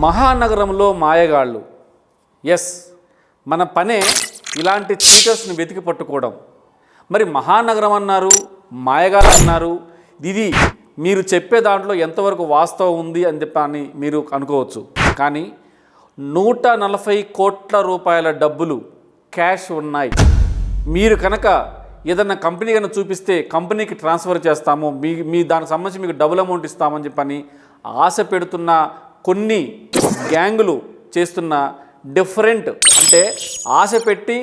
మహానగరంలో మాయగాళ్ళు. ఎస్, మన పనే ఇలాంటి చీటర్స్ని వెతికి పట్టుకోవడం. మరి మహానగరం అన్నారు, మాయగాళ్ళు అన్నారు. ఇది మీరు చెప్పే దాంట్లో ఎంతవరకు వాస్తవం ఉంది అని చెప్పని మీరు అనుకోవచ్చు. కానీ 140 కోట్ల రూపాయల డబ్బులు క్యాష్ ఉన్నాయి. మీరు కనుక ఏదన్నా కంపెనీ కనుక చూపిస్తే కంపెనీకి ట్రాన్స్ఫర్ చేస్తాము, మీ దానికి సంబంధించి మీకు డబుల్ అమౌంట్ ఇస్తామని చెప్పని ఆశ పెడుతున్న కొన్ని గ్యాంగులు చేస్తున్న డిఫరెంట్, అంటే ఆశ పెట్టి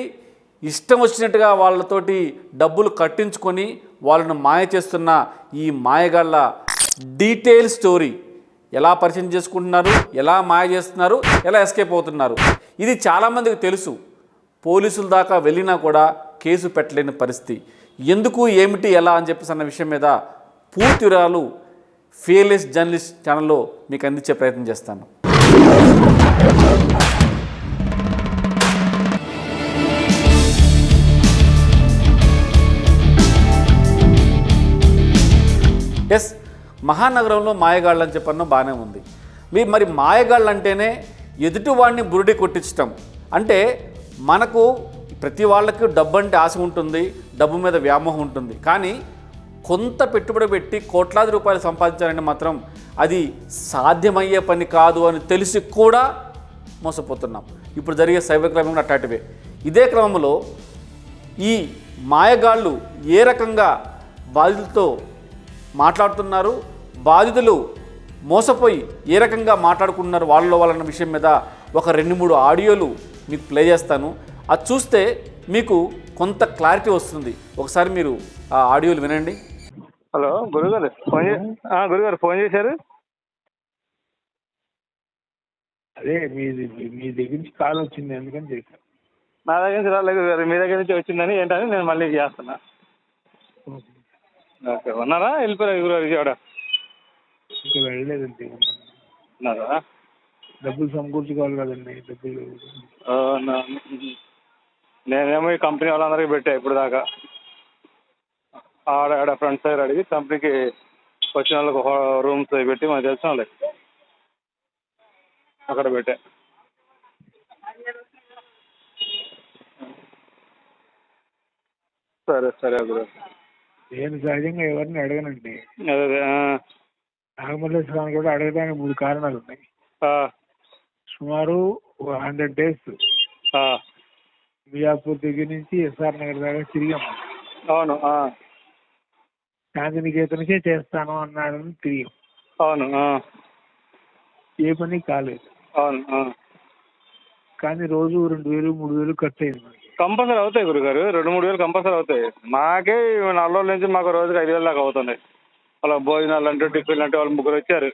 ఇష్టం వచ్చినట్టుగా వాళ్ళతోటి డబ్బులు కట్టించుకొని వాళ్ళను మాయ చేస్తున్న ఈ మాయగాళ్ళ డీటెయిల్ స్టోరీ, ఎలా పరిచయం చేసుకుంటున్నారు, ఎలా మాయ చేస్తున్నారు, ఎలా ఎస్కేప్ అవుతున్నారు, ఇది చాలామందికి తెలుసు. పోలీసుల దాకా వెళ్ళినా కూడా కేసు పెట్టలేని పరిస్థితి. ఎందుకు, ఏమిటి, ఎలా అని చెప్పేసి అన్న విషయం మీద పూర్తి వివరాలు ఫియర్లెస్ జర్నలిస్ట్ ఛానల్లో మీకు అందించే ప్రయత్నం చేస్తాను. ఎస్, మహానగరంలో మాయగాళ్ళు అని చెప్పన్న బాగానే ఉంది. మరి మాయగాళ్ళు అంటేనే ఎదుటివాడిని బురుడి కొట్టించటం. అంటే మనకు ప్రతి వాళ్ళకి డబ్బు అంటే ఆశ ఉంటుంది, డబ్బు మీద వ్యామోహం ఉంటుంది. కానీ కొంత పెట్టుబడి పెట్టి కోట్లాది రూపాయలు సంపాదించాలంటే మాత్రం అది సాధ్యమయ్యే పని కాదు అని తెలిసి కూడా మోసపోతున్నాం. ఇప్పుడు జరిగే సైబర్ క్రైమ్ కూడా అట్లాంటివే. ఇదే క్రమంలో ఈ మాయగాళ్ళు ఏ రకంగా బాధితులతో మాట్లాడుతున్నారు, బాధితులు మోసపోయి ఏ రకంగా మాట్లాడుకుంటున్నారు వాళ్ళన్న విషయం మీద ఒక 2-3 ఆడియోలు మీకు ప్లే చేస్తాను. అది చూస్తే మీకు కొంత క్లారిటీ వస్తుంది. ఒకసారి మీరు ఆ ఆడియోలు వినండి. హలో గురుగారు, గురుగారు ఫోన్ చేశారు. అదే మీ దగ్గర నుంచి కాల్ వచ్చింది, అందుకని చేశాను. నా దగ్గర నుంచి రాలేదు గురుగారు, మీ దగ్గర నుంచి వచ్చిందని ఏంటని నేను మళ్ళీ చేస్తున్నా. ఓకే, ఉన్నారా? వెళ్ళిపోయారు గురుగారు విజయవాడ? ఇంకా వెళ్ళలేదండి. ఉన్నారా? డబ్బులు సమకూర్చుకోవాలి కదండి, డబ్బులు. నేనేమో ఈ కంపెనీ వాళ్ళందరికీ పెట్టా ఇప్పుడు దాకా. ఆడ ఫ్రెండ్స్ దగ్గర అడిగి కంపెనీకి వచ్చిన వాళ్ళకి రూమ్స్ పెట్టి మనకు తెలిసిన వాళ్ళకి అక్కడ పెట్టా. సరే సరే గురు. నేను సహజంగా ఎవరిని అడగనండి. అదే నాగమల్లేశ్వరాన్ని కూడా అడగడానికి 3 కారణాలు ఉన్నాయి. సుమారు 100 days మియాపూర్ దగ్గర నుంచి ఎస్ఆర్ నగర్ దాకా తిరిగాము. అవును. శాంతినికేతనకే చేస్తాను అన్నాడని తిరిగాం. అవును. ఏ పని కాలేదు. అవును. కానీ రోజు 2,000 3,000 ఖర్చు అయింది మనకి. కంపల్సరీ అవుతాయి గురుగారు, 2-3 వేలు కంపల్సరీ అవుతాయి. మాకే 4 రోజుల నుంచి మాకు రోజుకి 5,000 దాకా అవుతున్నాయి. అలా భోజనాలు అంటే టిఫిన్లు అంటే వాళ్ళు 3 వచ్చారు.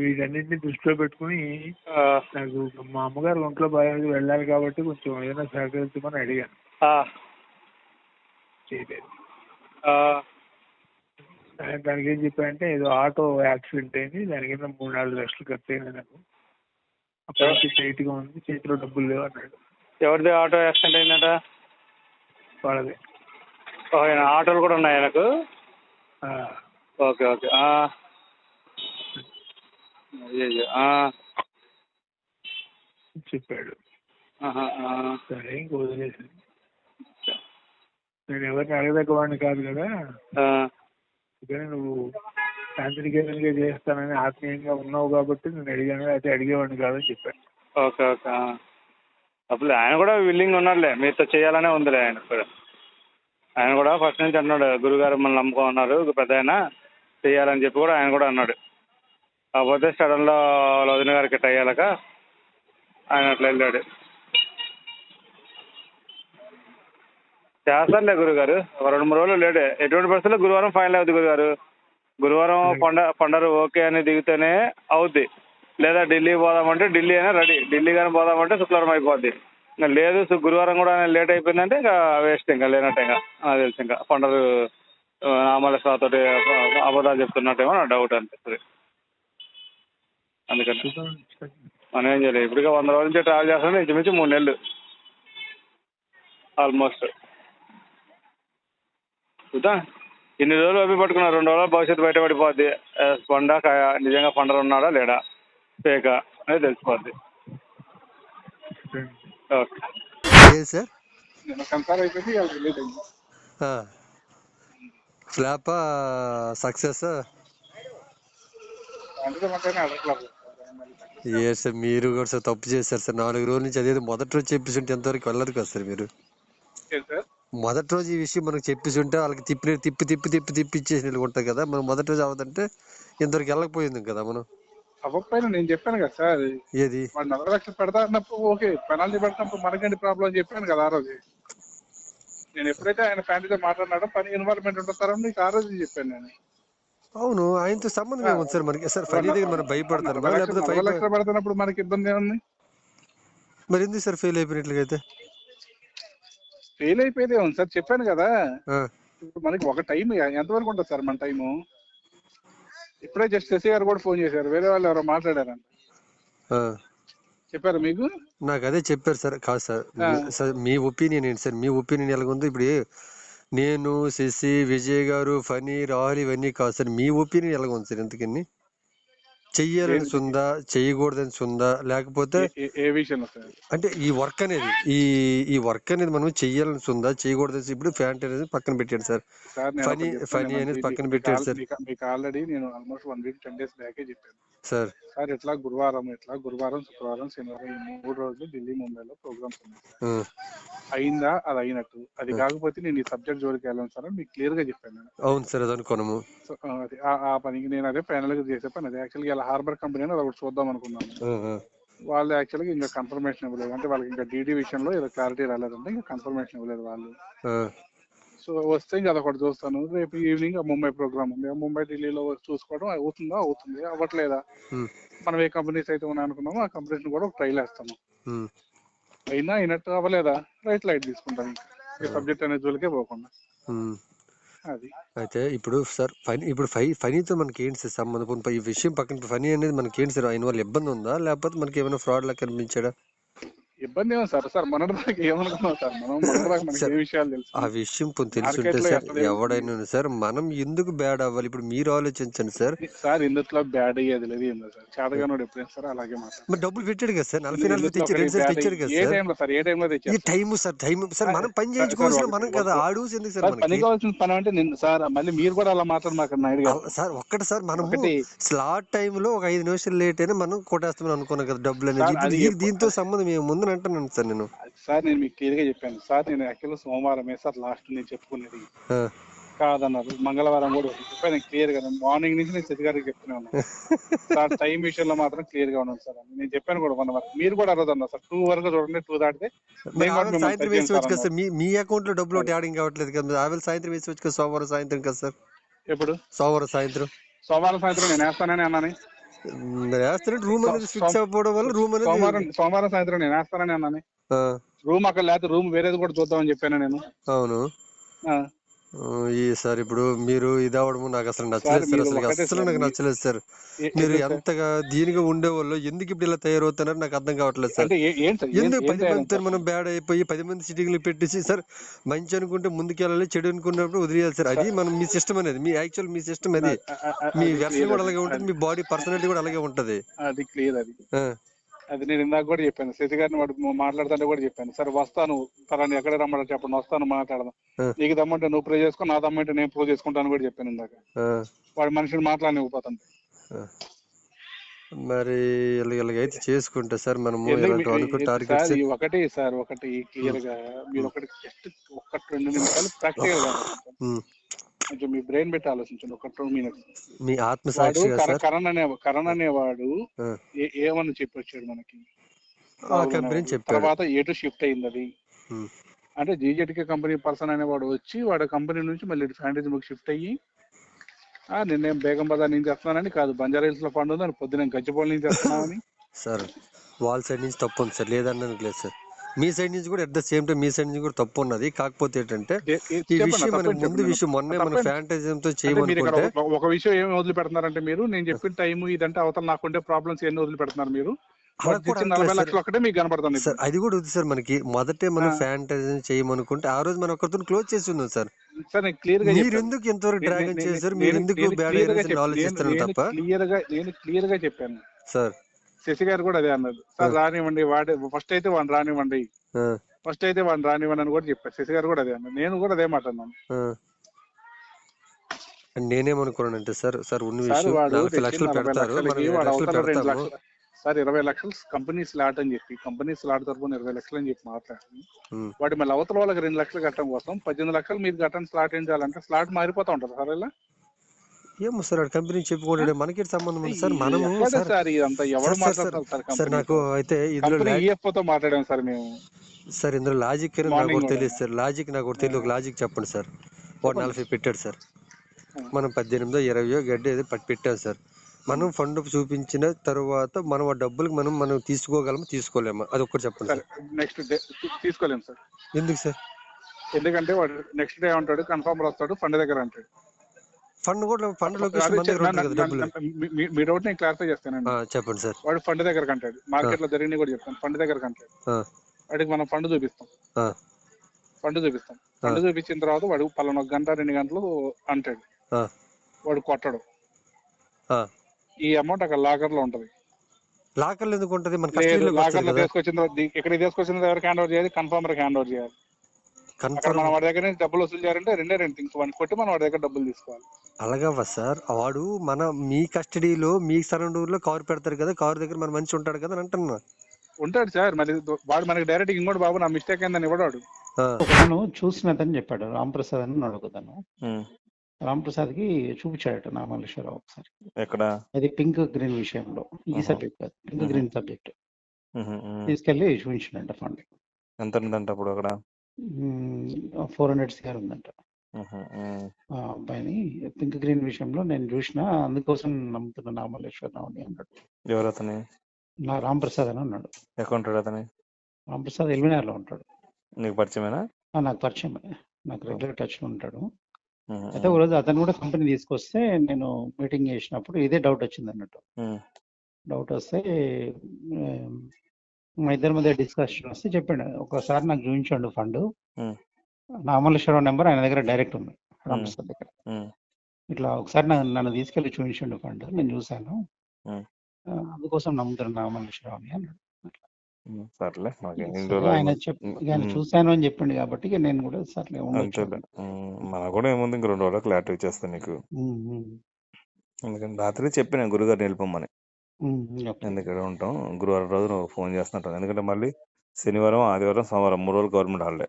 వీటన్నింటినీ దృష్టిలో పెట్టుకుని నాకు మా అమ్మగారు ఒంట్లో బాగా వెళ్ళాలి కాబట్టి కొంచెం ఏదైనా సహకరించమని అడిగాను. చేయలేదు. దానికి ఏం చెప్పానంటే ఏదో ఆటో యాక్సిడెంట్ అయింది, దాని కింద 3-4 లక్షలు ఖర్చు అయింది. నాకు అప్పటికి టైట్గా ఉంది, చేతిలో డబ్బులు లేవు అన్నాడు. ఎవరిది ఆటో యాక్సిడెంట్ అయిందట? వాళ్ళదే. ఆటోలు కూడా ఉన్నాయి ఆయనకు? Okay okay. చెప్పాడు. సరే ఇంక వదిలేసాను. నేను ఎవరిని అడగదగ్గ వాడిని కాదు కదా, కానీ నువ్వు శాంతినికేతనకే చేస్తానని ఆత్మీయంగా ఉన్నావు కాబట్టి నేను అడిగాను, అయితే అడిగేవాడిని కాదని చెప్పాను. Okay okay. అప్పుడు ఆయన కూడా విల్లింగ్ ఉన్నాడులే, మీతో చేయాలనే ఉందిలే. ఆయన కూడా ఫస్ట్ నుంచి అన్నాడు, గురుగారు మన నమ్మకం ఉన్నారు పెద్ద ఆయన చేయాలని చెప్పి కూడా ఆయన కూడా అన్నాడు. కాకపోతే సడన్లో వదిన గారికి ఇట్ అయ్యాక ఆయన అట్లా వెళ్ళాడు. చేస్తారులే గురుగారు, ఒక 2-3 రోజులు లేడే. ఎటువంటి పరిస్థితుల్లో గురువారం ఫైనల్ అవుద్ది గురుగారు. గురువారం పండరు ఓకే అని దిగితేనే అవుద్ది. లేదా ఢిల్లీ పోదామంటే ఢిల్లీ అయినా రెడీ, ఢిల్లీ కానీ పోదామంటే శుక్రవారం అయిపోద్ది. ఇంకా లేదు గురువారం కూడా లేట్ అయిపోయిందంటే ఇంకా వేస్ట్, ఇంకా లేనట్టే. ఇంకా నాకు తెలిసి ఇంకా పండరు నామలేశ్వరతో అబద్ధాలు చెప్తున్నట్టేమో నా డౌట్ అనిపిస్తుంది. అందుకని మనం ఏం చేయలేదు. ఇప్పటికే 100 రోజుల నుంచి ట్రావెల్ చేస్తాను, ఇంచుమించు 3 నెలలు ఆల్మోస్ట్. చూద్దాం, ఇన్ని రోజులు అవి పట్టుకున్నారు, 2 రోజులు భవిష్యత్తు బయటపడిపోద్ది. నిజంగా పండరు ఉన్నాడా లేడా ఫేకా అనేది తెలిసిపోద్ది. ఓకే ఏ సార్ నిన్న కన్ఫర్మ్ అయిపోయింది, ఇవాళ రిలీజ్ అయింది. ఫ్లాపా సక్సెస్? అందుకే మాకైనా అడగలేదు. ఏ సార్ మీరు కూడా సార్ తప్పు చేశారు సార్. 4 రోజుల నుంచి అదేదో మొదటి రోజు చెప్పేసి ఎంతవరకు వెళ్ళదు కదా సార్. మీరు సార్ మొదటి రోజు ఈ విషయం మనకు చెప్పేసి ఉంటే వాళ్ళకి తిప్పి ఇచ్చేసి ఉంటాయి కదా. మనం మొదటి రోజు అవదంటే ఇంతవరకు వెళ్ళకపోయింది కదా మనం. అవ్వకపోయినా నేను చెప్పాను కదా సార్, ఏది వాడు 40 లక్షలు పెడతా అన్నప్పుడు ఓకే, పెనాల్టీ పెడతాప్పుడు మనకండి ప్రాబ్లం అని చెప్పాను కదా ఆ రోజు. నేను ఎప్పుడైతే ఆయన ఫ్యామిలీతో మాట్లాడినాడో పని ఇన్వాల్వ్మెంట్ ఉంటారని నీకు ఆ రోజు చెప్పాను నేను. అవును, ఆయనతో సంబంధం ఏముంది సార్ మనకి? సార్ ఫనీ దగ్గర మనం భయపడతారు 40 లక్షలు పెడుతున్నప్పుడు మనకి ఇబ్బంది ఏముంది? మరి ఎందుకు సార్ ఫెయిల్ అయిపోయినట్లయితే? ఫెయిల్ అయిపోయేదే ఉంది సార్, చెప్పాను కదా. ఇప్పుడు మనకి ఒక టైం ఎంతవరకు ఉంటుంది సార్ మన టైము? ఇప్పుడే జస్ట్ శశి గారు కూడా ఫోన్ చేశారు, వేరే వాళ్ళు ఎవరో మాట్లాడారంట. చెప్పారు మీకు? నాకు అదే చెప్పారు సార్. కాదు సార్, మీ ఒపీనియన్ ఏంటి సార్? మీ ఒపీనియన్ ఎలాగుందో ఇప్పుడు? నేను, శశి, విజయ్ గారు, ఫనీ, రాహుల్ ఇవన్నీ కాదు సార్. మీ ఒపీనియన్ ఎలాగుంది సార్? ఎందుకని చెయ్యాలని ఉందా, చేయకూడదని ఉందా, లేకపోతే ఏ విషయంలో సార్? అంటే ఈ వర్క్ అనేది ఈ వర్క్ అనేది మనం చెయ్యాలని ఉందా, చేయకూడదని? ఇప్పుడు ఫ్యాంట్ అనేది పక్కన పెట్టాడు సార్, ఫనీ అనేది పక్కన పెట్టాడు సార్. మీకు ఆల్రెడీ నేను ఆల్మోస్ట్ 1 వీక్ 10 డేస్ బ్యాకే చెప్పాను సార్. సార్ ఇట్లా గురువారం, శుక్రవారం, శనివారం ఈ 3 రోజులు ఢిల్లీ, ముంబైలో ప్రోగ్రామ్స్ ఉన్నాయి. అయిందా? అది అయినట్టు. అది కాకపోతే నేను ఈ సబ్జెక్ట్ జోలికి వెళ్ళాను సార్ అని మీకు క్లియర్ గా చెప్పాను. అవును సార్, అది అనుకోను. ఆ పనికి నేను అదే ఫైనల్ గా చేసే పని అది. యాక్చువల్గా ఇలా హార్బర్ కంపెనీ అని ఒకటి చూద్దాం అనుకున్నాను. వాళ్ళు యాక్చువల్గా ఇంకా కన్ఫర్మేషన్ ఇవ్వలేదు. అంటే వాళ్ళకి ఇంకా డీడీ విషయంలో ఏదో క్లారిటీ రాలేదంటే ఇంకా కన్ఫర్మేషన్ ఇవ్వలేదు వాళ్ళు. సో వస్తే ఇంకా అదొకటి చూస్తాను. రేపు ఈవినింగ్ ముంబై ప్రోగ్రామ్ ఉంది, ముంబై ఢిల్లీలో చూసుకోవడం అవుతుంది అవ్వట్లేదా, మనం ఏ కంపెనీస్ అయితే ఉన్నాయి అనుకున్నామో ఆ కంపెనీస్ కూడా ఒక ట్రైల్ వేస్తాము. అయినట్టు అవ్వలేదా లైట్ తీసుకుంటాం, ఇంకా సబ్జెక్ట్ అనే జోలికే పోకుండా. అది అయితే ఇప్పుడు సార్ ఫనీతో మనకి ఏంటి సార్ సంబంధం? ఈ విషయం పక్కన ఫనీ అనేది మనకి ఏంటి సార్? ఆయన వల్ల ఇబ్బంది ఉందా, లేకపోతే మనకి ఏమైనా ఫ్రాడ్ లా కనిపించాడా? ఇబ్బంది ఏమో సార్ మన దాకా ఏమనుకున్నాం సార్, మనకి ఏ విషయాలు తెలుసు? ఆ విషయం తెలుసుంటే సార్ ఎవడైనా సార్ మనం ఎందుకు బ్యాడ్ అవ్వాలి? ఇప్పుడు మీరు ఆలోచించండి సార్. ఇందులో బ్యాడ్ అయ్యేది లేదు ఏం లేదు సార్. చాటగానోడు ఎప్పుడైనా సార్ అలాగే మరి డబ్బులు పెట్టాడు కదా సార్, 40 తెచ్చాడు కదా సార్. ఏ టైంలో తెచ్చారు? ఈ టైం సార్ మనం పని చేయించుకోవాల్సిన మనం కదా, ఆడు ఎందుకు సార్ పని కావాల్సిన పని అంటే నేను సార్ మళ్ళీ మీరు కూడా అలా మాట్లాడమాకండి సార్. ఒక్కటి సార్, మనం స్లాట్ టైంలో ఒక 5 నిమిషాలు లేట్ అయినా మనం కొట్టేస్తామని అనుకున్నాం కదా డబ్బులు అనేది. దీంతో సంబంధం ఏముందని అంటున్నాను సార్ నేను. సార్ నేను మీకు క్లియర్ గా చెప్పాను సార్, నేను యాక్చువల్గా సోమవారమే సార్ లాస్ట్ నేను చెప్పుకునేది కాదన్నారు. మంగళవారం కూడా చెప్పాను క్లియర్ గా. మార్నింగ్ నుంచి నేను శశి గారికి చెప్తూనే ఉన్నాను సార్, టైం విషయంలో మాత్రం క్లియర్ గా ఉన్నాను సార్ అని నేను చెప్పాను కూడా. 1 వరకు మీరు కూడా అరవదు అన్నారు సార్. 2 వరకు చూడండి, 2 దాటితే సాయంత్రం వేసుకోవచ్చు కదా సార్. మీ అకౌంట్ లో డబ్బులు ఒకటి యాడింగ్ కావట్లేదు కదా, ఆవిడ సాయంత్రం వేసుకోవచ్చు కదా, సోమవారం సాయంత్రం కదా సార్. ఎప్పుడు? సోమవారం సాయంత్రం నేను వేస్తానని అన్నాను. రూమ్ అనేది ఫిక్స్ అయిపోవడం వల్ల రూమ్ అనేది సోమవారం సాయంత్రం నేను వేస్తానని అన్నాను. రూమ్ అక్కడ లేకపోతే రూమ్ వేరేది కూడా చూద్దామని చెప్పాను నేను. అవును సార్. ఇప్పుడు మీరు ఇది అవడం నాకు అసలు నచ్చలేదు సార్, అసలు నాకు నచ్చలేదు సార్. మీరు ఎంతగా దీనిగా ఉండేవాళ్ళు ఎందుకు ఇప్పుడు ఇలా తయారవుతున్నారో నాకు అర్థం కావట్లేదు సార్. ఎందుకు 10 మందితో మనం బ్యాడ్ అయిపోయి 10 మంది సిట్టింగ్లు పెట్టేసి సార్, మంచి అనుకుంటే ముందుకెళ్ళాలి, చెడు అనుకున్నప్పుడు వదిలేయాలి సార్. అది మనం మీ సిస్టమ్ అనేది, మీ యాక్చువల్ మీ సిస్టమ్ అది. మీ వెర్షన్ కూడా అలాగే ఉంటుంది, మీ బాడీ పర్సనాలిటీ కూడా అలాగే ఉంటది. అది క్లియర్. అది నేను ఇందాక కూడా చెప్పాను, శశి గారిని వాడు మాట్లాడుతుంటే కూడా చెప్పాను సార్, వస్తాను తరాన్ని ఎక్కడ రమ్మంటే చెప్పండి, వస్తాను మాట్లాడదాం. నీకు దమ్మంటే నువ్వు ప్రూవ్ చేసుకో, నా దమ్మంటే నేను ప్రూవ్ చేసుకుంటాను కూడా చెప్పాను ఇందాక. వాడు మనిషిని మాట్లాడనివ్వపోతాను. మరి ఇలాగైతే చేసుకుంటే సార్ మనము ఒకటి క్లియర్ గా మీరు జస్ట్ 1-2 నిమిషాలు ప్రాక్టికల్ గా కొంచెం మీ బ్రెయిన్ పెట్టి ఆలోచించండి. 1-2 మినిట్స్. మీ ఆత్మసాక్షి కరణ్ అనేవాడు ఏమని చెప్పి వచ్చాడు మనకి, తర్వాత ఎటు షిఫ్ట్ అయింది అది. అంటే జీజెట్కే కంపెనీ పర్సన్ అనేవాడు వచ్చి వాడు కంపెనీ నుంచి మళ్ళీ ఫ్రాంచైజీకి షిఫ్ట్ అయ్యి నేనేం బేగం బజార్ నుంచి వస్తున్నానని కాదు, బంజారా హిల్స్ లో పండు ఉందని పొద్దున గచ్చిపోలి నుంచి వస్తున్నామని. సార్ వాళ్ళ సైడ్ నుంచి తప్పు ఉంది సార్, లేదన్నది లేదు సార్. మీ సైడ్ నుంచి కూడా at the same time me side నుంచి కూడా తప్పు ఉన్నది. కాకపోతే ఏంటంటే ఈ విషయం మనకు ముందు విషయం మొన్నే మన ఫ్యాంటైజంతో చేయమనుకుంటే ఒక విషయం ఏమి వదిలిపెడుతున్నారంటే మీరు, నేను చెప్పిన టైం ఇదంటే అవతల నాకుండే ప్రాబ్లమ్స్ ఎన్ని వదిలిపెడుతున్నారు మీరు. 40 లక్షలు ఒకటే మీకు కనపడుతుంది సార్. అది కూడా ఉంది సార్ మనకి. మొదటే మనం ఫ్యాంటైజం చేయమనుకుంటే ఆ రోజు మనం ఒకరితో క్లోజ్ చేసి ఉన్నాం సార్. మీరు ఎందుకు ఎంతవరకు డ్రాగన్ చేశారు, మీరు ఎందుకు బ్యాడ్ ఆలోచిస్తారు తప్ప. నేను క్లియర్ గా చెప్పాను సార్. శశి గారు కూడా అదే అన్నారు సార్, రానివ్వండి వాడే ఫస్ట్ అయితే వాడిని రానివ్వండి అని కూడా చెప్పారు. శశి గారు కూడా అదే అన్నారు, నేను కూడా అదే మాట అన్నాను. నేనేమనుకున్నానంటే సార్ ఉన్న సార్ విషయం వాడు 40 లక్షలు 40 పెడతారు, లక్షలకి మనం 20 వాడు లక్షలు అవతల 2 పెడతాము. లక్షలు సార్ 20 లక్షలు కంపెనీ స్లాట్ అని చెప్పి కంపెనీ స్లాట్ తరపున 20 లక్షలు అని చెప్పి మాట్లాడి వాడి మళ్ళీ అవతల వాళ్ళకి 2 లక్షలు కట్టడం కోసం 18 లక్షలు మీరు కట్టండి స్లాట్ ఏం చేయాలంటే స్లాట్ మారిపోతా ఉంటుంది సార్. ఇలా ఏమో సార్ కంపెనీ చెప్పుకోవడం మనకి సంబంధం ఉంది సార్. మనము సార్ ఇదంతా ఎవరు మాట్లాడతారు సార్ నాకు అయితే ఇందులో ఈఎఫ్ఓతో మాట్లాడాం సార్ మేము. సార్ ఇందులో లాజిక్ నాకు ఒకటి తెలియదు సార్, లాజిక్ నాకు ఒకటి తెలియదు. ఒక లాజిక్ చెప్పండి సార్. వాడు 40 పెట్టాడు సార్, మనం 18 20 గడ్డి ఏదో పెట్టాం సార్. మనం ఫండ్ చూపించిన తర్వాత మనం ఆ డబ్బులకు మనం తీసుకోగలమా తీసుకోలేమా అది ఒక్కటి చెప్పండి సార్. నెక్స్ట్ డే తీసుకోలేము సార్. ఎందుకు సార్? ఎందుకంటే వాడు నెక్స్ట్ డే ఉంటాడు, కన్ఫర్మ్ వస్తాడు, ఫండ్ దగ్గర అంటాడు. ఫండ్ లొకేషన్ మీ డౌట్ నేను క్లారిఫై చేస్తానండి. చెప్పండి సార్. వాడు ఫండ్ దగ్గర అంటాడు, మార్కెట్ లో జరిగినవి కూడా చెప్తాను. ఫండ్ దగ్గర అంటాడు, వాడికి మనం ఫండ్ చూపిస్తాం. ఫండ్ చూపించిన తర్వాత వాడు పలానా 1 గంట 2 గంటలు అంటాడు, వాడు కొట్టడు. ఈ అమౌంట్ అక్కడ లాకర్ లో ఉంటది. లాకర్ ఎందుకు ఉంటది? లాకర్ లో తీసుకొచ్చిన ఇక్కడ తీసుకొచ్చిన ఎవరికి హ్యాండ్ ఓవర్ చేయాలి? కన్ఫర్మర్ హ్యాండ్ ఓవర్ చేయాలి. మనం వాడి దగ్గర నుంచి డబ్బులు వసూలు చేయాలంటే 2 థింగ్స్, వాడిని కొట్టి మనం వాడి దగ్గర డబ్బులు తీసుకోవాలి. అలాగవ్వ సార్, వాడు మీ కస్టడీలో మీ సరౌండింగ్ లో కవర్ పెడతారు కదా, కవర్ దగ్గర మన మనిషి ఉంటాడు కదా అని అంటున్నా. ఉంటాడు సార్, మరి వాడు మనకి డైరెక్ట్ ఇంకోటి బాబు నా మిస్టేక్ అయిందని ఇవ్వడాడు. ఒకతను చూసినదని చెప్పాడు, రాంప్రసాద్ అని అడుగుతాను. రాంప్రసాద్ కి చూపించాడట నామలేశ్వరరావు ఒకసారి. ఎక్కడ? అది పింక్ గ్రీన్ విషయంలో, ఈ సబ్జెక్ట్ కాదు, పింక్ గ్రీన్ సబ్జెక్ట్ తీసుకెళ్లి చూపించాడంట. ఫండ్ ఎంత ఉందంట అప్పుడు అక్కడ? 400 CR ఉందంట. అబ్బాయిని పింక్ గ్రీన్ విషయంలో నేను చూసిన, అందుకోసం నమ్ముతున్నా నామలేశ్వరరావు అని అన్నాడు. ఎవరు అతని? నా రాంప్రసాద్ అని అన్నాడు. ఎక్కడ ఉంటాడు అతని? రాంప్రసాద్ ఎల్బీనగర్ లో ఉంటాడు. నీకు పరిచయమేనా? నాకు పరిచయం, నాకు రెగ్యులర్ టచ్ లో ఉంటాడు. అయితే ఒక రోజు అతను కూడా కంపెనీ తీసుకొస్తే నేను మీటింగ్ చేసినప్పుడు ఇదే డౌట్ వచ్చింది అన్నట్టు. డౌట్ వస్తే మా ఇద్దరి మధ్య డిస్కషన్ వస్తే చెప్పాడు, ఒకసారి నాకు చూపించండు ఫండ్, నామలేశ్వరరావు నెంబర్ ఆయన దగ్గర డైరెక్ట్ ఉంది, రామప్రసాద్ దగ్గర. ఇట్లా ఒకసారి నన్ను తీసుకెళ్లి చూపించండు ఫండ్, నేను చూశాను, అందుకోసం నమ్ముతాను నామలేశ్వరరావు అని అన్నాడు. సర్లే, ఆయన చూశాను అని చెప్పిండు కాబట్టి నేను కూడా సర్లే మనకు కూడా ఏముంది, ఇంక 2 రోజులు క్లారిటీ ఇచ్చేస్తాను నీకు. ఎందుకంటే రాత్రి చెప్పిన గురుగారిని వెళ్ళిపోమని, ఎందుకంటే ఉంటాం గురువారం రోజు నువ్వు ఫోన్ చేస్తుంటావు. ఎందుకంటే మళ్ళీ శనివారం ఆదివారం సోమవారం 3 రోజులు గవర్నమెంట్ హాలిడే.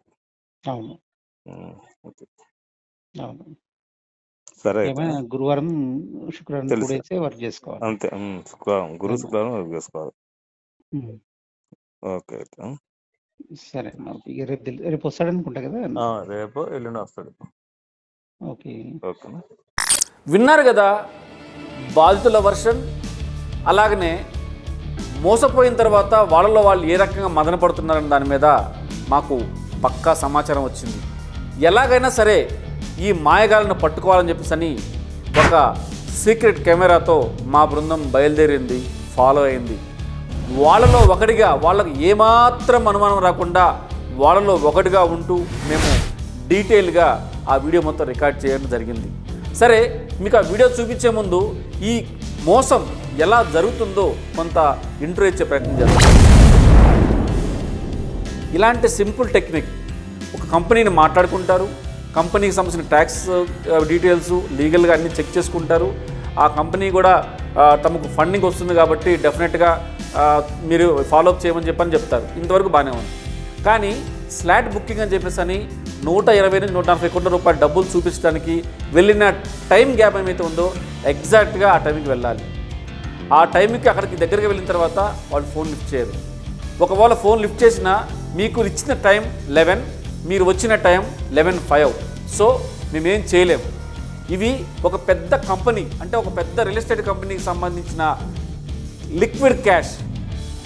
సరే, గురువారం శుక్రవారం వర్క్ చేసుకోవాలి అంతే. శుక్రవారం శుక్రవారం వర్క్ చేసుకోవాలి. ఓకే, సరే. రేపు వస్తాడు అనుకుంటా కదా? రేపు ఎల్లుండి వస్తాడు. ఓకే. విన్నారు కదా బాధితుల వర్షన్. అలాగనే మోసపోయిన తర్వాత వాళ్ళలో వాళ్ళు ఏ రకంగా మదన పడుతున్నారని దాని మీద మాకు పక్కా సమాచారం వచ్చింది. ఎలాగైనా సరే ఈ మాయగాళ్ళను పట్టుకోవాలని చెప్పేసి ఒక సీక్రెట్ కెమెరాతో మా బృందం బయలుదేరింది, ఫాలో అయింది. వాళ్ళలో ఒకటిగా, వాళ్ళకు ఏమాత్రం అనుమానం రాకుండా వాళ్ళలో ఒకటిగా ఉంటూ మేము డీటెయిల్గా ఆ వీడియో మొత్తం రికార్డ్ చేయడం జరిగింది. సరే, మీకు ఆ వీడియో చూపించే ముందు ఈ మోసం ఎలా జరుగుతుందో కొంత ఇంట్రో ఇచ్చే ప్రయత్నం చేస్తాం. ఇలాంటి సింపుల్ టెక్నిక్, ఒక కంపెనీని మాట్లాడుకుంటారు, కంపెనీకి సంబంధించిన ట్యాక్స్ డీటెయిల్స్ లీగల్గా అన్నీ చెక్ చేసుకుంటారు. ఆ కంపెనీ కూడా తమకు ఫండింగ్ వస్తుంది కాబట్టి డెఫినెట్గా మీరు ఫాలోఅప్ చేయమని చెప్తారు. ఇంతవరకు బాగానే ఉంది. కానీ స్లాట్ బుకింగ్ అని చెప్పేసి అని 120 నుంచి 140 కోట్ల రూపాయల డబ్బులు చూపించడానికి వెళ్ళిన టైం గ్యాప్ ఏమైతే ఉందో ఎగ్జాక్ట్గా ఆ టైంకి వెళ్ళాలి. ఆ టైంకి అక్కడికి దగ్గరికి వెళ్ళిన తర్వాత వాళ్ళు ఫోన్ లిఫ్ట్ చేయరు. ఒకవేళ ఫోన్ లిఫ్ట్ చేసినా మీకు ఇచ్చిన టైం 11, మీరు వచ్చిన టైం 11:05. సో మేమేం చేయలేము. ఇవి ఒక పెద్ద కంపెనీ, అంటే ఒక పెద్ద రియల్ ఎస్టేట్ కంపెనీకి సంబంధించిన లిక్విడ్ క్యాష్.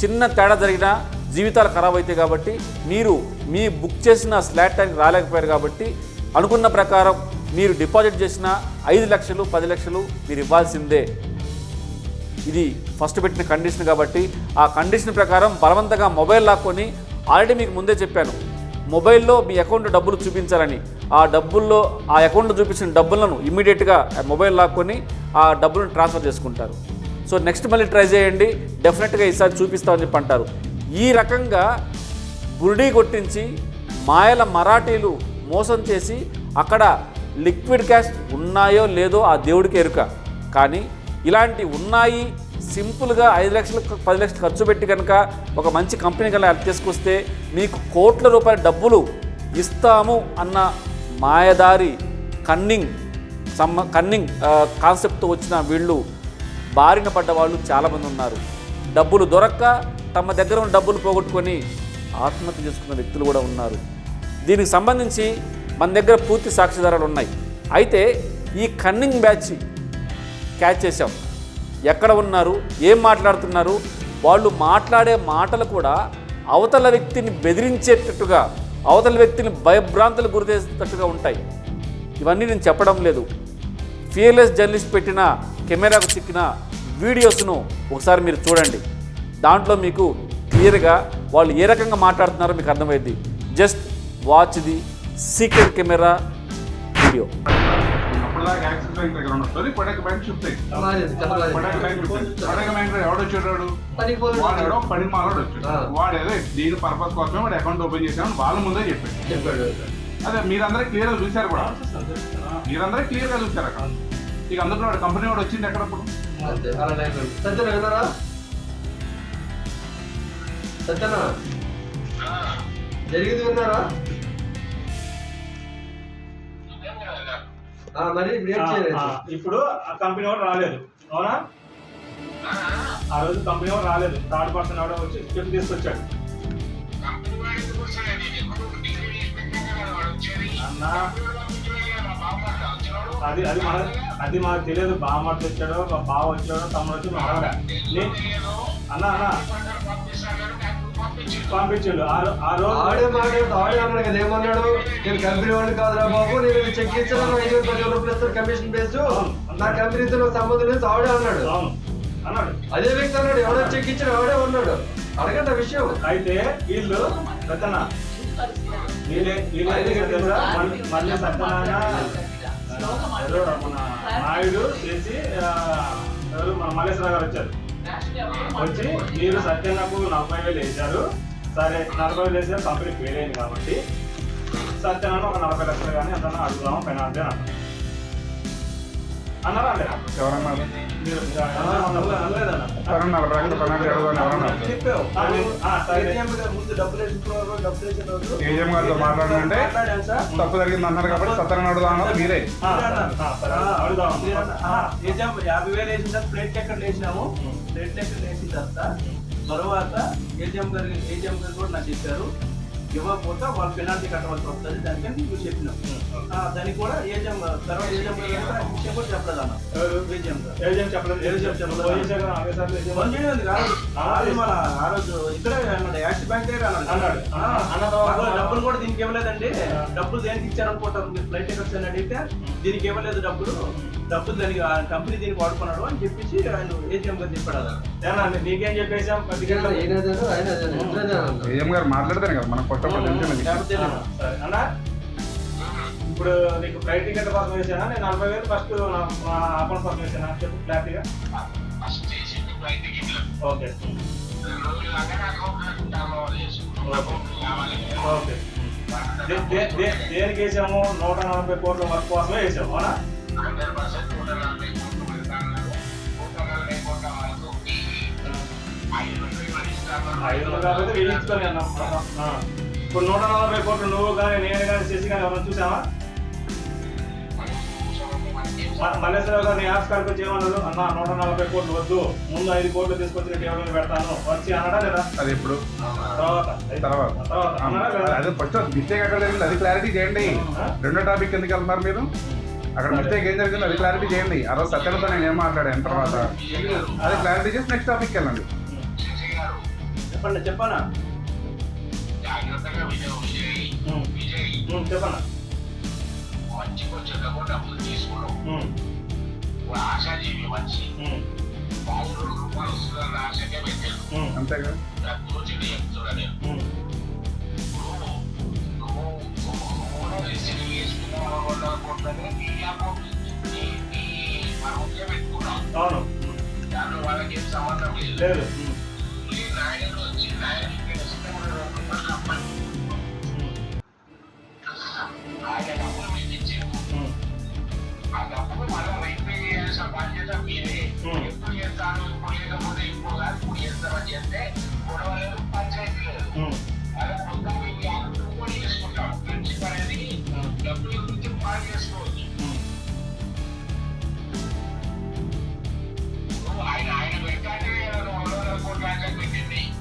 చిన్న తేడా జరిగినా జీవితాలు ఖరాబ్ అవుతాయి. కాబట్టి మీరు మీ బుక్ చేసిన స్లాట్ టైంకి రాలేకపోయారు కాబట్టి అనుకున్న ప్రకారం మీరు డిపాజిట్ చేసిన 5 లక్షలు 10 లక్షలు మీరు ఇవ్వాల్సిందే. ఇది ఫస్ట్ పెట్టిన కండిషన్ కాబట్టి ఆ కండిషన్ ప్రకారం బలవంతంగా మొబైల్ లాక్కొని, ఆల్రెడీ మీకు ముందే చెప్పాను మొబైల్లో మీ అకౌంట్ డబ్బులు చూపించాలని, ఆ అకౌంట్లో చూపించిన డబ్బులను ఇమ్మీడియట్గా మొబైల్ లాక్కొని ఆ డబ్బులను ట్రాన్స్ఫర్ చేసుకుంటారు. సో నెక్స్ట్ మళ్ళీ ట్రై చేయండి, డెఫినెట్గా ఈసారి చూపిస్తామని చెప్పి అంటారు. ఈ రకంగా బురిడీ కొట్టించి మాయల మరాఠీలు మోసం చేసి అక్కడ లిక్విడ్ క్యాష్ ఉన్నాయో లేదో ఆ దేవుడికి ఎరుక. కానీ ఇలాంటి ఉన్నాయి, సింపుల్గా 5 లక్షలు 10 లక్షలు ఖర్చు పెట్టి కనుక ఒక మంచి కంపెనీ కన్నా హెల్ప్ చేసుకొస్తే మీకు కోట్ల రూపాయల డబ్బులు ఇస్తాము అన్న మాయదారి కన్నింగ్ కాన్సెప్ట్తో వచ్చిన వీళ్ళు బారిన పడ్డ వాళ్ళు చాలామంది ఉన్నారు. డబ్బులు దొరక్క తమ దగ్గర ఉన్న డబ్బులు పోగొట్టుకొని ఆత్మహత్య చేసుకున్న వ్యక్తులు కూడా ఉన్నారు. దీనికి సంబంధించి మన దగ్గర పూర్తి సాక్ష్యాధారాలు ఉన్నాయి. అయితే ఈ కన్నింగ్ బ్యాచ్ క్యాచ్ చేశాం. ఎక్కడ ఉన్నారు, ఏం మాట్లాడుతున్నారు, వాళ్ళు మాట్లాడే మాటలు కూడా అవతల వ్యక్తిని బెదిరించేటట్టుగా, అవతల వ్యక్తిని భయభ్రాంతులు గురిచేసేటట్టుగా ఉంటాయి. ఇవన్నీ నేను చెప్పడం లేదు. ఫియర్లెస్ జర్నలిస్ట్ పెట్టిన కెమెరాకు చిక్కిన వీడియోస్ను ఒకసారి మీరు చూడండి. దాంట్లో మీకు క్లియర్గా వాళ్ళు ఏ రకంగా మాట్లాడుతున్నారో మీకు అర్థమైంది. Just watch the secret camera video. ఎవడొచ్చాడు, వాడు పని మాలోడు వచ్చాడు. వాడు ఏదో దీని పర్పస్ కోసమే వాడు అకౌంట్ ఓపెన్ చేశామని వాళ్ళ ముందే చెప్పాడు. అదే మీరందరూ క్లియర్ గా చూశారు కూడా, మీరందరూ క్లియర్ గా చూశారు అక్కడ. ఇక అందులో వాడు కంపెనీ వాడు వచ్చింది ఎక్కడప్పుడు జరిగింది విన్నారా? మరి ఇప్పుడు ఆ కంపెనీ వాడు రాలేదు, అవునా? ఆ రోజు కంపెనీ వాడు రాలేదు, థర్డ్ పర్సన్ ఎవడో వచ్చి చెప్పి తీసుకొచ్చాడు. అన్నా అది మాకు తెలియదు. బామ్మట్లు వచ్చాడో బావ వచ్చాడో తమ్ముడు వచ్చి మాట్లాడా అన్న పంపించాడు. ఆ రోజు ఆడే మాట్లాడుతూ ఆడే అన్నాడు కదా, ఏమన్నాడు? నేను కంపెనీ వాడిని కాదురా బాబు, నేను చెక్ ఇచ్చాను 5,000 రూపాయలు ఇస్తాను కమిషన్ బేస్, నా కంపెనీతో నాకు సంబంధం లేదు ఆడే అన్నాడు. అన్నాడు అదే వ్యక్తి అన్నాడు, ఎవడో చెక్ ఇచ్చాడు ఆడే ఉన్నాడు. అడగండి విషయం. అయితే వీళ్ళు పెద్దన మళ్ళీ సత్యనారాయణ మన నాయుడు చేసి ఎవరు మన మల్లేశ్వరరావు గారు వచ్చారు. వచ్చి మీరు సత్యన్నకు 40,000 వేశారు, సరే 40,000 వేసారు, కంపెనీ ఫెయిల్ అయింది కాబట్టి సత్యనారాయణ ఒక 40 లక్షలు కానీ అంత అడుగుదాము పెనాల్టీ అని అన్నారా? అంటే ఎవరన్నారు? ఏజీఎం గారితో మాట్లాడాలంటే తప్పు జరిగింది అన్నారు కాబట్టి సత్యనారాయణ అడుగుదాం అన్నది మీరే. అడుగుదాం. 50,000 వేసిన ప్లేట్ ఎక్కడ వేసినాము, ప్లేట్ ఎక్కడ వేసిన తర్వాత ఏజీఎం గారు కూడా నాకు చెప్పారు, ఇవ్వకపోతే వాళ్ళు పెనాల్టీ కట్టవలసి వస్తుంది, దానికని నువ్వు చెప్పినావు. దానికి కూడా ఏజీఎం తర్వాత ఏజీఎం విషయం కూడా చెప్పలేదు అన్న. ఆ రోజు ఇక్కడే యాక్సిస్ బ్యాంక్ దగ్గర అన్నాడు, డబ్బులు కూడా దీనికి ఇవ్వలేదండి, డబ్బులు దేనికి ఇచ్చారనుకుంటారు మీరు ఫ్లైట్ టికెట్స్ అని అడిగితే దీనికి ఇవ్వలేదు, డబ్బులు దానికి కంపెనీ దీనికి వాడుకున్నాడు అని చెప్పేసి ఆయన ఏజీఎం గారు చెప్పాడు. అదే నీకేం చెప్పేసాం ఏజీఎం గారు మాట్లాడతాను కదా మనం కొత్త అన్నా. ఇప్పుడు నీకు ఫ్లైట్ టికెట్ కోసం వేసానా, నేను 40,000 ఫస్ట్ నా అకౌంట్ కోసం వేసానా చెప్పు క్లారిటీగా. Okay okay. దేనికి వేసాము? 140 కోట్ల వర్క్ కోసమే వేసాము, అవునా? 500 కాబట్టి వేయించుకొని అన్నాం. ఇప్పుడు 140 కోట్లు నువ్వు కానీ నేను కానీ చేసి కానీ ఎవరైనా చూసావా? మల్లేశ్వరరావు గారు నీ యాప్స్ కాడికి వచ్చి ఏమన్నాడు? అన్న 140 కోట్లు వద్దు, ముందు 5 కోట్లు తీసుకొచ్చి నీకు ఎవరైనా పెడతాను వచ్చి అన్నాడా లేదా? అది ఇప్పుడు తర్వాత అదే ఫస్ట్ మిస్టేక్ ఎక్కడ జరిగింది అది క్లారిటీ చేయండి. రెండో టాపిక్ ఎందుకు వెళ్తున్నారు మీరు? అక్కడ మిస్టేక్ ఏం జరిగింది అది క్లారిటీ చేయండి. ఆ రోజు సత్యంతో నేను ఏం మాట్లాడాను తర్వాత అది క్లారిటీ చేసి నెక్స్ట్ టాపిక్ వెళ్ళండి. చెప్పండి చెప్పనా చెప్పన్నా. అంతేగా అవును లేదు.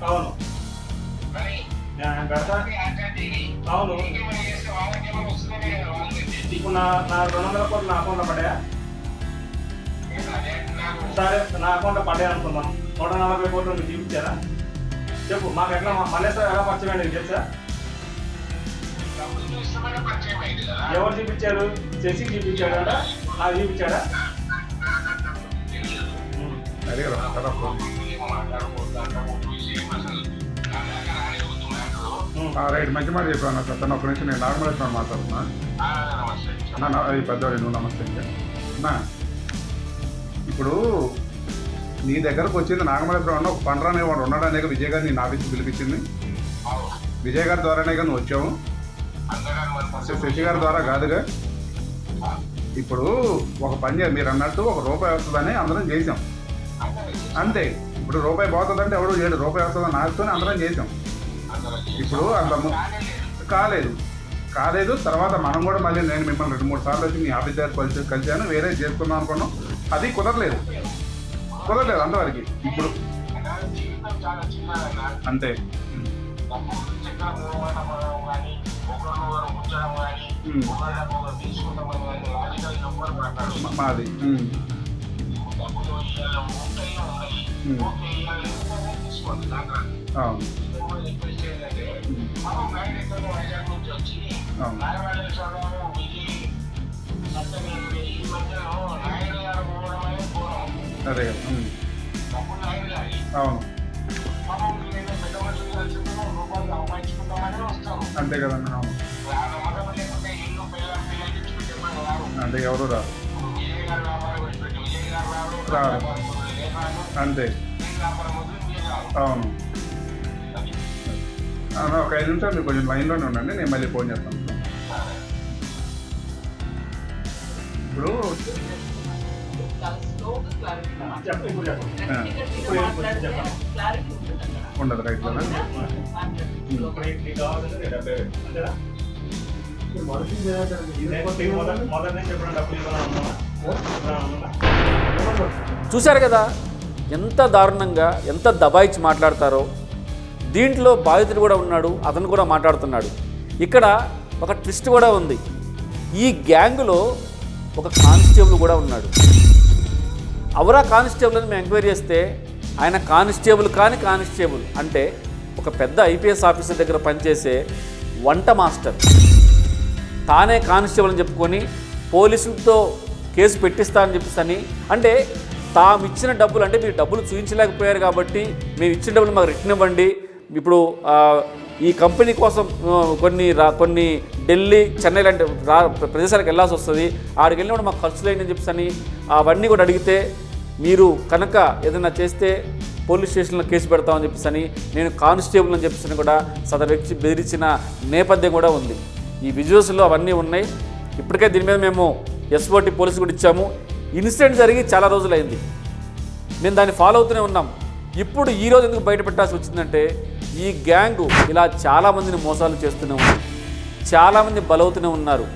అవును పెడతా. అవును ఇప్పుడు నా 200 కోట్లు నా అకౌంట్లో పడ్డాయా? సరే నా అకౌంట్లో పడ్డాయి అనుకుందాం. 140 కోట్లు మీకు చూపించారా? చెప్పు మాకు ఎట్లా మల్లేశ్వర ఎలా పరిచయం నీకు తెలుసా? ఎవరు చూపించారు? శశి చూపించాడా? నాకు చూపించాడా? రైట్, మంచి మాట చెప్పాను సార్. తను ఒక నిమిషం నేను నార్మల్ మాట్లాడుతున్నా. పెద్దవాడి నువ్వు నమస్తే అన్నా. ఇప్పుడు నీ దగ్గరకు వచ్చింది నాగమలేశ్వరం అన్న ఒక పండ్రానే వాడు ఉన్నాడనే విజయ్ గారు నేను ఆఫీస్కి పిలిపించింది. విజయ్ గారి ద్వారానే కానీ నువ్వు వచ్చావు, శశి గారి ద్వారా కాదుగా. ఇప్పుడు ఒక పని మీరు అన్నట్టు ₹1 వస్తుందని అందరం చేసాం అంతే. ఇప్పుడు రూపాయి పోతుందంటే ఎవడు చేయడు, ₹1 వస్తుందని నాకుతోనే అందరం చేసాం. ఇప్పుడు అంత కాలేదు. తర్వాత మనం కూడా మళ్ళీ నేను మిమ్మల్ని 2-3 సార్లు వచ్చి మీ ఆఫీస్ దగ్గర కలిసాను, వేరే చేసుకుందాం అనుకున్నాం. అది కుదరలేదు అంతవరకు. ఇప్పుడు అంతే. మాది అదే అవును అంతే కదండి. అవును అంటే ఎవరు రారు అంతే. అవును. ఒక 5 నిమిషాలు మీరు కొంచెం లైన్లోనే ఉండండి, నేను మళ్ళీ ఫోన్ చేస్తాను. ఇప్పుడు ఉండదు రైట్లోనే. చూశారు కదా ఎంత దారుణంగా, ఎంత దబాయిచ్చి మాట్లాడతారో. దీంట్లో బాధితుడు కూడా ఉన్నాడు, అతను కూడా మాట్లాడుతున్నాడు. ఇక్కడ ఒక ట్విస్ట్ కూడా ఉంది. ఈ గ్యాంగులో ఒక కానిస్టేబుల్ కూడా ఉన్నాడు. అవరా కానిస్టేబుల్ అని మేము ఎంక్వైరీ చేస్తే ఆయన కానిస్టేబుల్ అంటే ఒక పెద్ద ఐపీఎస్ ఆఫీసర్ దగ్గర పనిచేసే వంట మాస్టర్. తానే కానిస్టేబుల్ అని చెప్పుకొని పోలీసులతో కేసు పెట్టిస్తా అని చెప్పేసి అంటే తాము ఇచ్చిన డబ్బులు, అంటే మీరు డబ్బులు చూపించలేకపోయారు కాబట్టి మేము ఇచ్చిన డబ్బులు మాకు రిటర్న్ ఇవ్వండి. ఇప్పుడు ఈ కంపెనీ కోసం కొన్ని ఢిల్లీ, చెన్నై లాంటి ప్రదేశాలకు వెళ్ళాల్సి వస్తుంది, ఆడికి వెళ్ళినప్పుడు మాకు ఖర్చులు అయ్యింది అని చెప్పేసి అవన్నీ కూడా అడిగితే మీరు కనుక ఏదైనా చేస్తే పోలీస్ స్టేషన్లో కేసు పెడతామని చెప్పేసి నేను కానిస్టేబుల్ అని చెప్పేసి కూడా సదరు వ్యక్తి బెదిరించిన నేపథ్యం కూడా ఉంది. ఈ విజువల్స్లో అవన్నీ ఉన్నాయి. ఇప్పటికే దీని మీద మేము ఎస్ఓటి పోలీసు కూడా ఇచ్చాము. ఇన్సిడెంట్ జరిగి చాలా రోజులైంది, మేము దాన్ని ఫాలో అవుతూనే ఉన్నాం. ఇప్పుడు ఈరోజు ఎందుకు బయట పెట్టాల్సి వచ్చిందంటే ఈ గ్యాంగు ఇలా చాలామందిని మోసాలు చేస్తూనే ఉంది, చాలామంది బలవుతూనే ఉన్నారు.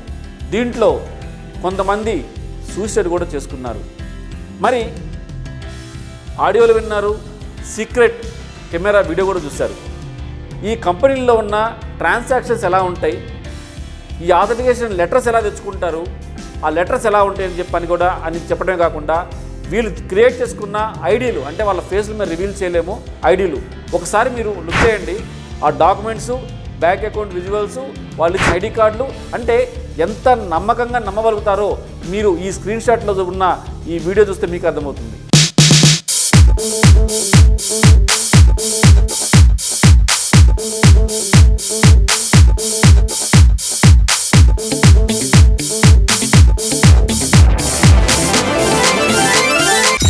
దీంట్లో కొంతమంది సూసైడ్ కూడా చేసుకున్నారు. మరి ఆడియోలు విన్నారు, సీక్రెట్ కెమెరా వీడియో కూడా చూశారు. ఈ కంపెనీల్లో ఉన్న ట్రాన్సాక్షన్స్ ఎలా ఉంటాయి, ఈ ఆథెంటికేషన్ లెటర్స్ ఎలా తెచ్చుకుంటారు, ఆ లెటర్స్ ఎలా ఉంటాయని చెప్పని కూడా అని చెప్పడమే కాకుండా వీళ్ళు క్రియేట్ చేసుకున్న ఐడీలు, అంటే వాళ్ళ ఫేస్ల మీద రివీల్ చేయలేము ఐడీలు, ఒకసారి మీరు లుక్ చేయండి. ఆ డాక్యుమెంట్స్, బ్యాంక్ అకౌంట్ విజువల్స్, వాళ్ళు ఇచ్చిన ఐడి కార్డులు, అంటే ఎంత నమ్మకంగా నమ్మగలుగుతారో మీరు ఈ స్క్రీన్ షాట్లో ఉన్న ఈ వీడియో చూస్తే మీకు అర్థమవుతుంది.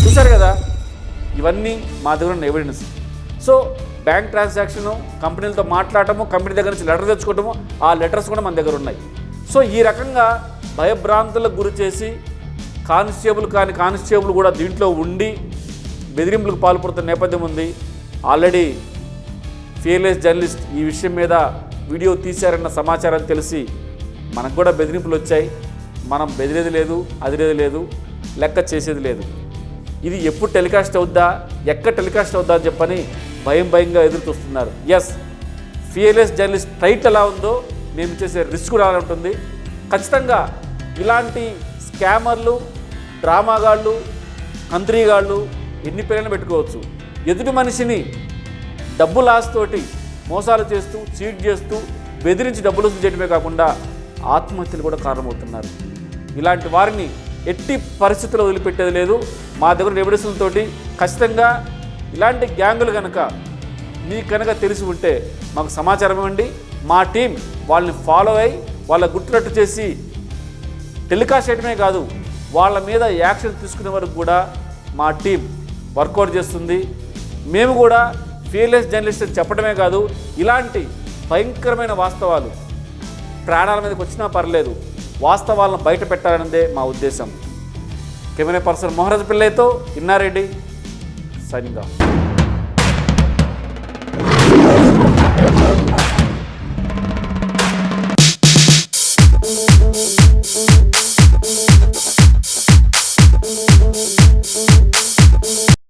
చూశారు కదా, ఇవన్నీ మా దగ్గర ఉన్న ఎవిడెన్స్. సో బ్యాంక్ ట్రాన్సాక్షను, కంపెనీలతో మాట్లాడటము, కంపెనీ దగ్గర నుంచి లెటర్ తెచ్చుకోవటము, ఆ లెటర్స్ కూడా మన దగ్గర ఉన్నాయి. సో ఈ రకంగా భయభ్రాంతులకు గురి చేసి కానిస్టేబుల్ కూడా దీంట్లో ఉండి బెదిరింపులకు పాల్పడుతున్న నేపథ్యం ఉంది. ఆల్రెడీ ఫియర్లెస్ జర్నలిస్ట్ ఈ విషయం మీద వీడియో తీశారన్న సమాచారం తెలిసి మనకు కూడా బెదిరింపులు వచ్చాయి. మనం బెదిరేది లేదు, అదిరేది లేదు, లెక్క చేసేది లేదు. ఇది ఎప్పుడు టెలికాస్ట్ అవుద్దా, ఎక్కడ టెలికాస్ట్ అవుద్దా అని చెప్పని భయంగా ఎదురు చూస్తున్నారు. ఎస్, ఫియర్లెస్ జర్నలిస్ట్ టైట్ ఎలా ఉందో మేము చేసే రిస్క్ కూడా అలా ఉంటుంది. ఖచ్చితంగా ఇలాంటి స్కామర్లు, డ్రామాగాళ్ళు, కంత్రీగాళ్ళు ఎన్ని పేర్లను పెట్టుకోవచ్చు. ఎదుటి మనిషిని డబ్బుల ఆశతోటి మోసాలు చేస్తూ, చీట్ చేస్తూ, బెదిరించి డబ్బులు వసూలు చేయడమే కాకుండా ఆత్మహత్యలు కూడా కారణమవుతున్నారు. ఇలాంటి వారిని ఎట్టి పరిస్థితుల్లో వదిలిపెట్టేది లేదు. మా దగ్గర ఎవిడెన్స్లతోటి ఖచ్చితంగా ఇలాంటి గ్యాంగులు కనుక మీకు కనుక తెలిసి ఉంటే మాకు సమాచారం ఇవ్వండి. మా టీం వాళ్ళని ఫాలో అయ్యి వాళ్ళ గుర్తురట్టు చేసి టెలికాస్ట్ చేయడమే కాదు, వాళ్ళ మీద యాక్షన్ తీసుకునే వరకు కూడా మా టీం వర్కౌట్ చేస్తుంది. మేము కూడా ఫియర్లెస్ జర్నలిస్ట్ అని చెప్పడమే కాదు, ఇలాంటి భయంకరమైన వాస్తవాలు ప్రాణాల మీదకి వచ్చినా పర్లేదు, వాస్తవాలను బయట పెట్టాలన్నదే మా ఉద్దేశం. కెమెరా పర్సన్ మోహరాజ్ పిల్లయ్యతో ఇన్నారెడ్డి, సైనింగ్ ఆఫ్.